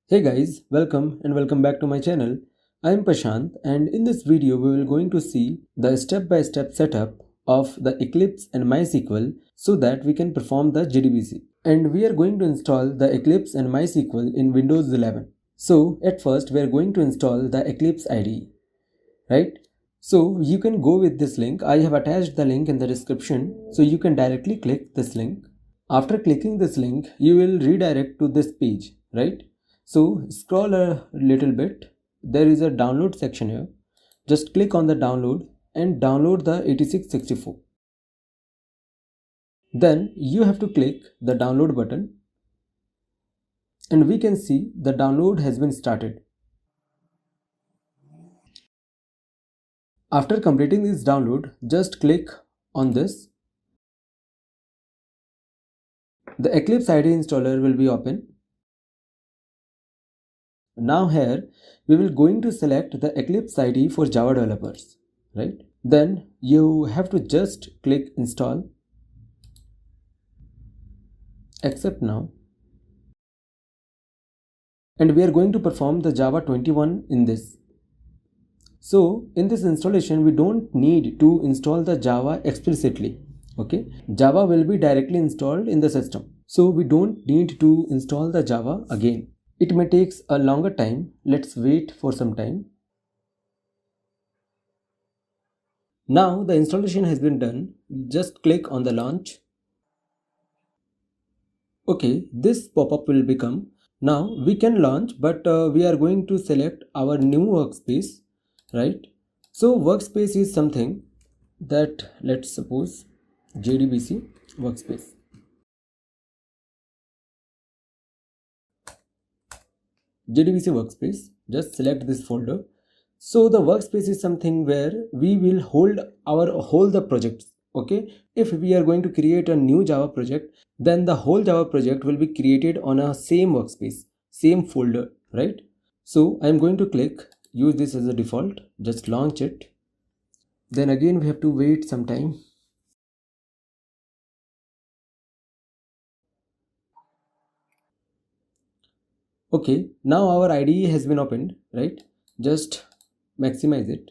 Hey guys, welcome back to my channel. I am Prashant and in this video we will going to see the step-by-step setup of the Eclipse and MySQL so that we can perform the JDBC. And we are going to install the Eclipse and MySQL in Windows 11. So at first we are going to install the Eclipse IDE, right? So you can go with this link. I have attached the link in the description, so you can directly click this link. After clicking this link, you will redirect to this page, right? So scroll a little bit. There is a download section here. Just click on the download and download the 8664. Then you have to click the download button and we can see the download has been started. After completing this download, just click on this. The Eclipse IDE installer will be open. Now here we will going to select the Eclipse IDE for Java developers, right? Then you have to just click install, accept now, and we are going to perform the Java 21 in this. So in this installation we don't need to install the Java explicitly, okay? Java will be directly installed in the system, so we don't need to install the Java again. It may take a longer time. Let's wait for some time. Now the installation has been done. Just click on the launch. Okay, this pop-up will become. Now we can launch, but we are going to select our new workspace, right? So workspace is something that, let's suppose JDBC workspace. JDBC workspace, just select this folder. So the workspace is something where we will hold the projects, okay? If we are going to create a new Java project, then the whole Java project will be created on a same workspace, same folder, right? So I'm going to click use this as a default, just launch it. Then again we have to wait some time. Okay, now our IDE has been opened, right? Just maximize it.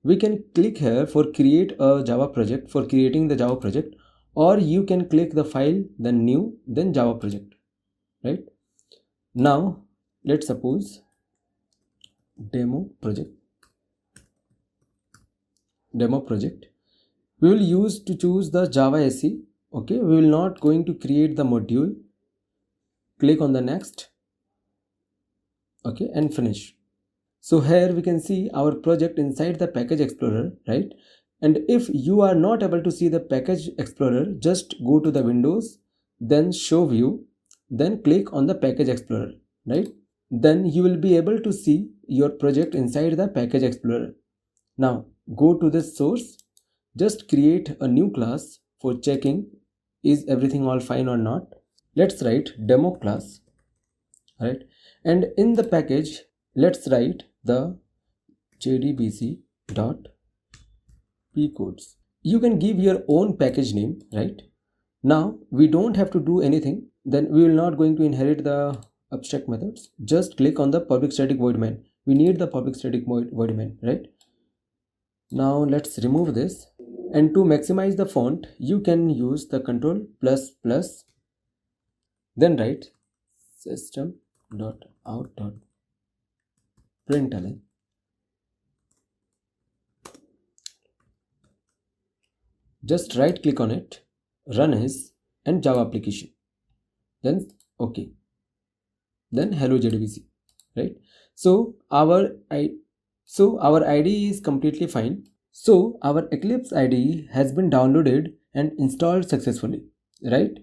We can click here for create a Java project, for creating the Java project, or you can click the file, then new, then Java project, right? Now let's suppose demo project. We will use to choose the Java SE. Okay, we will not going to create the module. Click on the next, okay, and finish. So here we can see our project inside the package explorer, right? And if you are not able to see the package explorer, just go to the Windows, then show view, then click on the package explorer, right? Then you will be able to see your project inside the package explorer. Now go to this source, just create a new class for checking is everything all fine or not. Let's write demo class, right? And in the package, let's write the JDBC dot p codes. You can give your own package name, right? Now we don't have to do anything. Then we will not going to inherit the abstract methods. Just click on the public static void main. We need the public static void main, right? Now let's remove this, and to maximize the font you can use the control plus plus, then write system.out.println. Just right click on it, run as and Java application, then okay, then hello JDBC, right? So our IDE is completely fine. So our Eclipse IDE has been downloaded and installed successfully, right?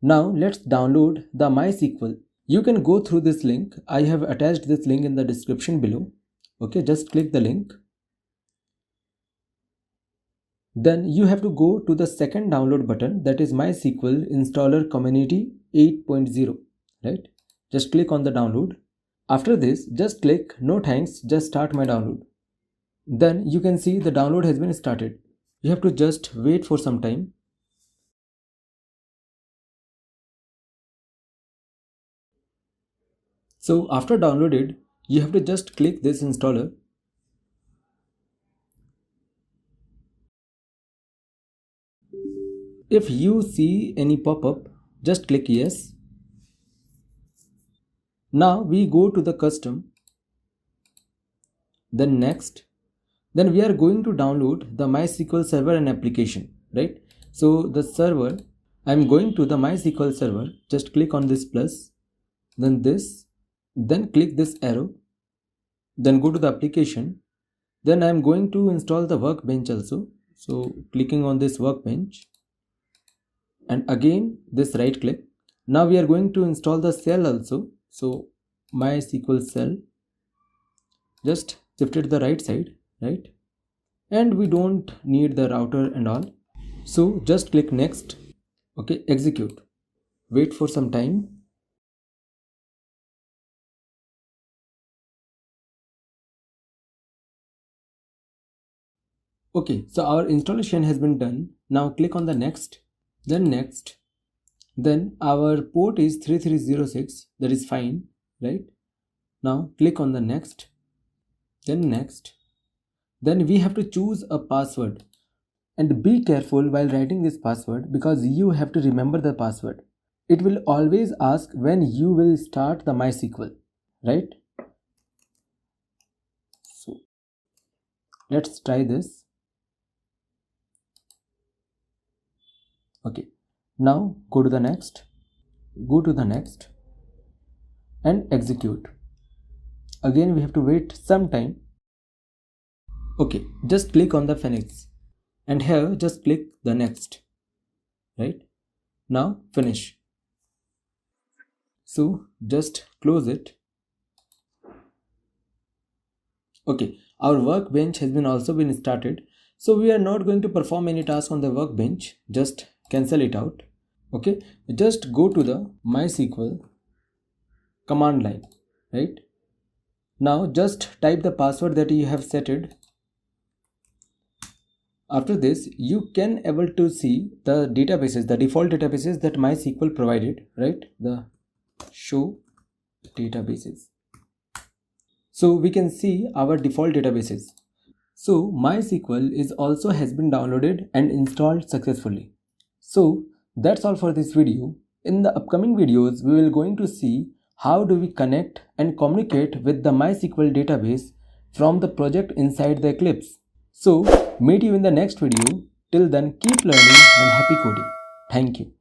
Now let's download the MySQL. You can go through this link. I have attached this link in the description below. Okay, just click the link. Then you have to go to the second download button, that is MySQL Installer Community 8.0, right? Just click on the download. After this, just click no thanks, just start my download. Then you can see the download has been started. You have to just wait for some time. So after downloaded, you have to just click this installer. If you see any pop-up, just click yes. Now we go to the custom, then next, then we are going to download the MySQL server and application, right? So the server, I'm going to the MySQL server, just click on this plus, then this, then click this arrow, then go to the application, then I'm going to install the workbench also. So clicking on this workbench, and again this right click. Now we are going to install the cell also. So MySQL cell, just shift it to the right side, right? And we don't need the router and all. So just click next. Okay, execute. Wait for some time. Okay, so our installation has been done. Now click on the next, then next. Then our port is 3306, that is fine, right? Now click on the next, then next. Then we have to choose a password, and be careful while writing this password because you have to remember the password. It will always ask when you will start the MySQL, right? So let's try this. Okay, now go to the next, and execute. Again we have to wait some time. Okay, just click on the Phoenix, and here just click the next, right? Now finish. So just close it. Okay, our workbench has been also been started. So we are not going to perform any task on the workbench, just cancel it out. Okay, just go to the MySQL command line, right? Now just type the password that you have set it. After this, you can able to see the databases, the default databases that MySQL provided, right? The show databases. So we can see our default databases. So MySQL is also has been downloaded and installed successfully. So that's all for this video. In the upcoming videos, we will going to see how do we connect and communicate with the MySQL database from the project inside the Eclipse. So meet you in the next video. Till then, keep learning and happy coding. Thank you.